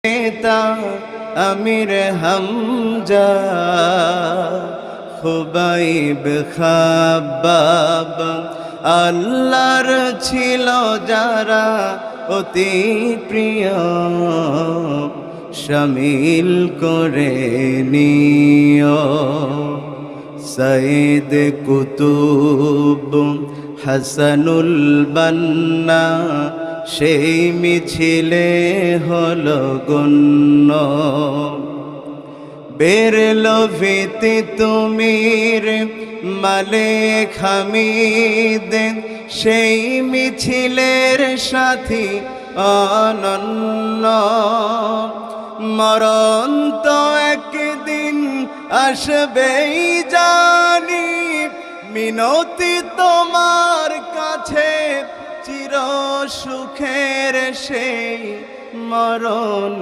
নেতা আমির হামজা খুবাইব খাব্বাব আল্লাহর ছিল যারা অতি প্রিয় শামিল করে নিও। সঈদ কুতুব হাসানুল বান্না সেই মিছিলে হলো গণ্য। বেরলো ভীতি তুমির মালিক হামিদ সেই মিছিলের সাথী অনন্য। মরণ তো একদিন আসবেই জানি, মিনতি তোমার কাছে চির সুখের সেই মরণ।